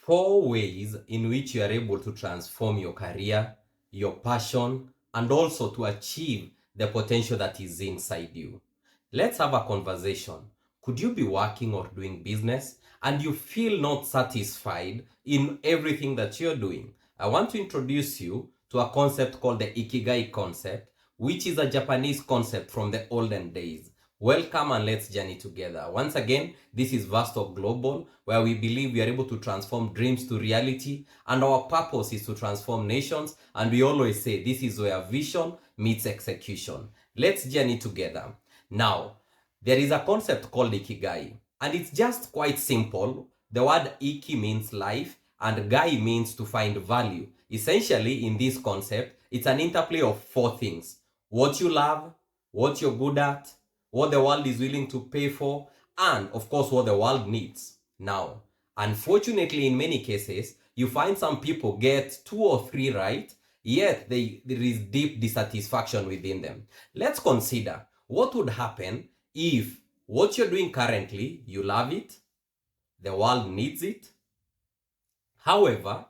4 ways in which you are able to transform your career, your passion, and also to achieve the potential that is inside you. Let's have a conversation. Could you be working or doing business and you feel not satisfied in everything that you're doing? I want to introduce you to a concept called the Ikigai concept, which is a Japanese concept from the olden days. Welcome and let's journey together. Once again, this is Vasto Global, where we believe we are able to transform dreams to reality, and our purpose is to transform nations, and we always say this is where vision meets execution. Let's journey together. Now, there is a concept called Ikigai, and it's just quite simple. The word Iki means life, and Gai means to find value. Essentially, in this concept, it's an interplay of 4 things: what you love, what you're good at, what the world is willing to pay for, and of course what the world needs. Now, unfortunately, in many cases, you find some people get 2 or 3 right, yet there is deep dissatisfaction within them. Let's consider what would happen if what you're doing currently, you love it, the world needs it. However,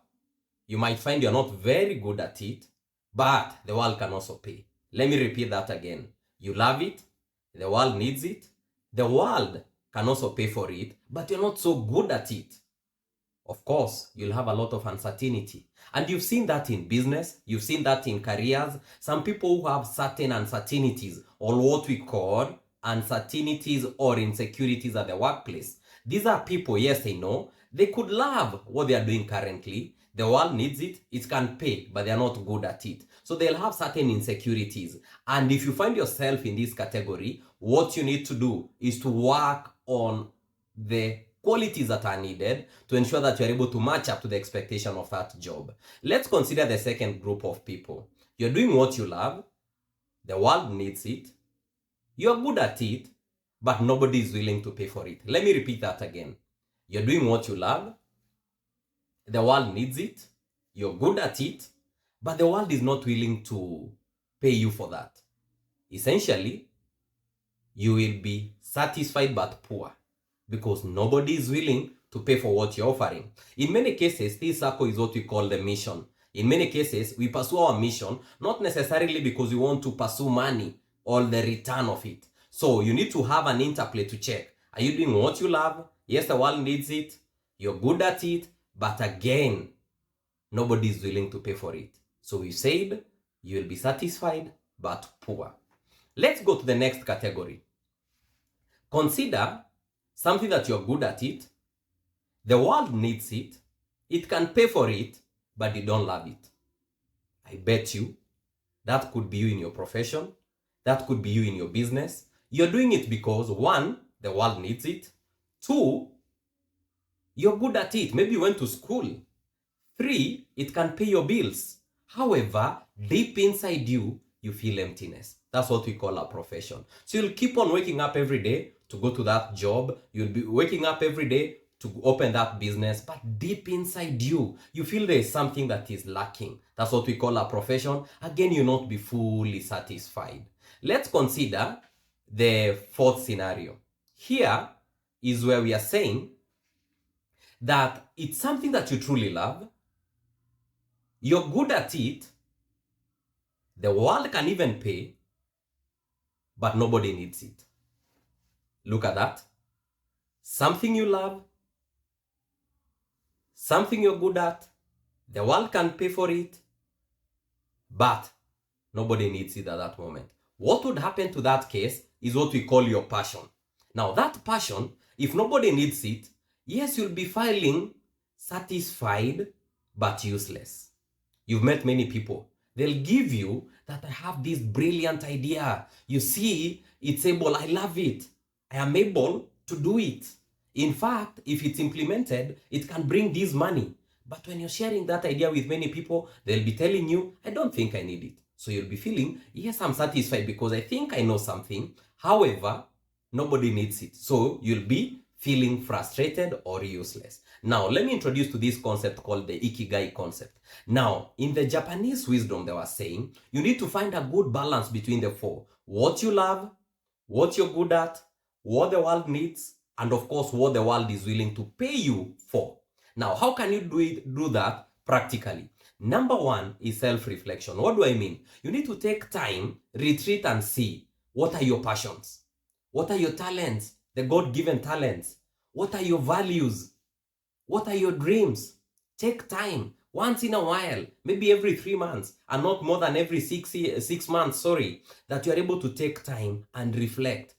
you might find you're not very good at it, but the world can also pay. Let me repeat that again. You love it, the world needs it, the world can also pay for it, but you're not so good at it. Of course, you'll have a lot of uncertainty. And you've seen that in business, you've seen that in careers. Some people who have certain uncertainties, or what we call uncertainties or insecurities at the workplace. These are people, yes, I know, they could love what they are doing currently. The world needs it, it can pay, but they are not good at it. So they'll have certain insecurities. And if you find yourself in this category, what you need to do is to work on the qualities that are needed to ensure that you're able to match up to the expectation of that job. Let's consider the second group of people. You're doing what you love, the world needs it, you're good at it, but nobody is willing to pay for it. Let me repeat that again. You're doing what you love, the world needs it, you're good at it, but the world is not willing to pay you for that. Essentially, you will be satisfied but poor because nobody is willing to pay for what you're offering. In many cases, this circle is what we call the mission. In many cases, we pursue our mission not necessarily because we want to pursue money or the return of it. So you need to have an interplay to check. Are you doing what you love? Yes, the world needs it. You're good at it. But again, nobody is willing to pay for it. So we said you will be satisfied but poor. Let's go to the next category. Consider something that you're good at it, the world needs it, it can pay for it, but you don't love it. I bet you that could be you in your profession, that could be you in your business. You're doing it because 1, the world needs it, 2, you're good at it. Maybe you went to school. 3, it can pay your bills. However, deep inside you, you feel emptiness. That's what we call a profession. So you'll keep on waking up every day to go to that job. You'll be waking up every day to open that business. But deep inside you, you feel there is something that is lacking. That's what we call a profession. Again, you'll not be fully satisfied. Let's consider the 4th scenario. Here is where we are saying that it's something that you truly love. You're good at it. The world can even pay, but nobody needs it. Look at that. Something you love, something you're good at, the world can pay for it, but nobody needs it at that moment. What would happen to that case is what we call your passion. Now that passion, if nobody needs it, yes, you'll be feeling satisfied, but useless. You've met many people. They'll give you that I have this brilliant idea. You see, it's able, I love it. I am able to do it. In fact, if it's implemented, it can bring this money. But when you're sharing that idea with many people, they'll be telling you, I don't think I need it. So you'll be feeling, yes, I'm satisfied because I think I know something. However, nobody needs it. So you'll be feeling frustrated or useless. Now, let me introduce to this concept called the Ikigai concept. Now, in the Japanese wisdom, they were saying, you need to find a good balance between the 4. What you love, what you're good at, what the world needs, and of course, what the world is willing to pay you for. Now, how can you do that practically? Number one is self-reflection. What do I mean? You need to take time, retreat, and see what are your passions? What are your talents? The God-given talents. What are your values? What are your dreams? Take time once in a while, maybe every 3 months, and not more than every 6 months, that you're able to take time and reflect.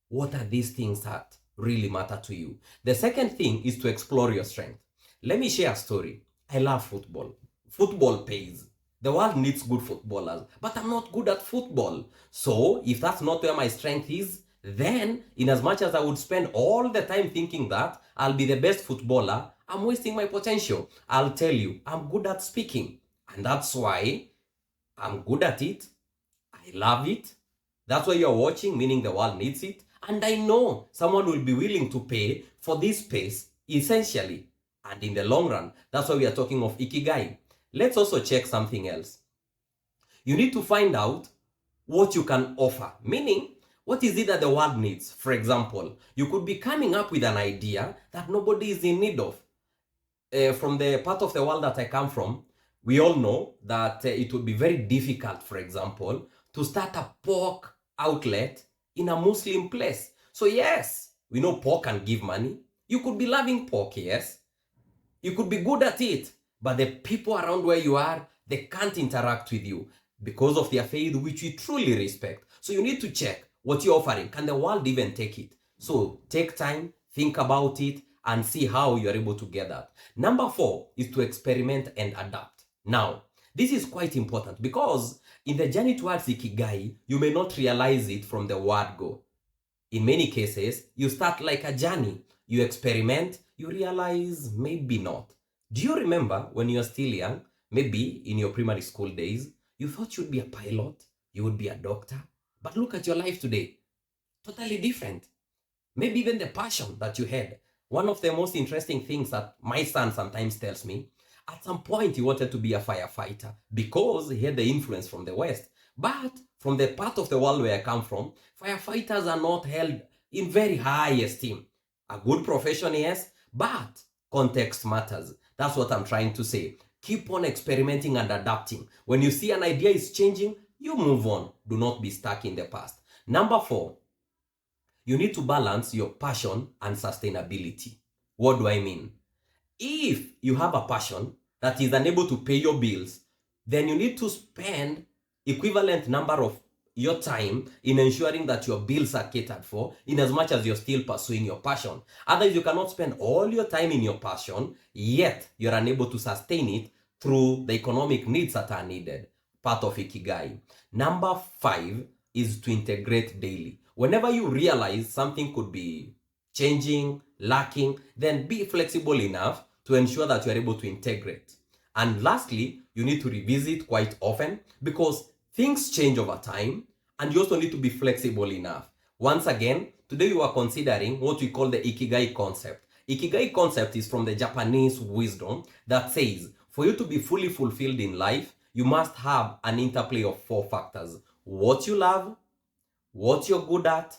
What are these things that really matter to you? The second thing is to explore your strength. Let me share a story. I love football. Football pays. The world needs good footballers, but I'm not good at football. So if that's not where my strength is, then in as much as I would spend all the time thinking that I'll be the best footballer, I'm wasting my potential. I'll tell you, I'm good at speaking. And that's why I'm good at it. I love it. That's why you're watching, meaning the world needs it. And I know someone will be willing to pay for this space, essentially. And in the long run, that's why we are talking of Ikigai. Let's also check something else. You need to find out what you can offer, meaning what is it that the world needs? For example, you could be coming up with an idea that nobody is in need of. From the part of the world that I come from, we all know that it would be very difficult, for example, to start a pork outlet in a Muslim place. So yes, we know pork can give money. You could be loving pork, yes. You could be good at it, but the people around where you are, they can't interact with you because of their faith, which we truly respect. So you need to check what you're offering. Can the world even take it? So take time, think about it, and see how you're able to get that. Number 4 is to experiment and adapt. Now, this is quite important because in the journey towards Ikigai, you may not realize it from the word go. In many cases, you start like a journey. You experiment, you realize maybe not. Do you remember when you were still young, maybe in your primary school days, you thought you'd be a pilot, you would be a doctor, but look at your life today. Totally different. Maybe even the passion that you had. One of the most interesting things that my son sometimes tells me, at some point he wanted to be a firefighter because he had the influence from the West. But from the part of the world where I come from, firefighters are not held in very high esteem. A good profession, yes, but context matters. That's what I'm trying to say. Keep on experimenting and adapting. When you see an idea is changing, you move on. Do not be stuck in the past. Number 4, you need to balance your passion and sustainability. What do I mean? If you have a passion that is unable to pay your bills, then you need to spend equivalent number of your time in ensuring that your bills are catered for in as much as you're still pursuing your passion. Otherwise, you cannot spend all your time in your passion, yet you're unable to sustain it through the economic needs that are needed. Part of Ikigai. Number 5 is to integrate daily. Whenever you realize something could be changing, lacking, then be flexible enough to ensure that you're able to integrate. And lastly, you need to revisit quite often because things change over time and you also need to be flexible enough. Once again, today we are considering what we call the Ikigai concept. Ikigai concept is from the Japanese wisdom that says, for you to be fully fulfilled in life, you must have an interplay of 4 factors. What you love, what you're good at,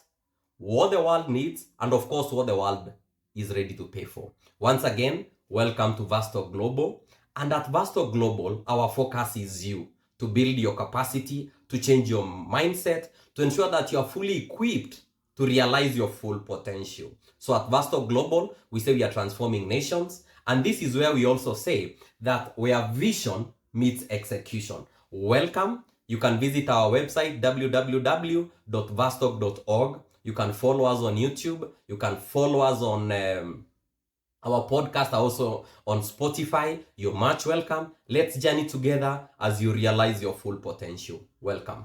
what the world needs, and of course what the world is ready to pay for. Once again, welcome to Vasto Global. And at Vasto Global, our focus is you, to build your capacity, to change your mindset, to ensure that you are fully equipped to realize your full potential. So at Vasto Global, we say we are transforming nations. And this is where we also say that where vision meets execution. Welcome. You can visit our website, www.vastoc.org. You can follow us on YouTube. You can follow us on our podcast, also on Spotify. You're much welcome. Let's journey together as you realize your full potential. Welcome.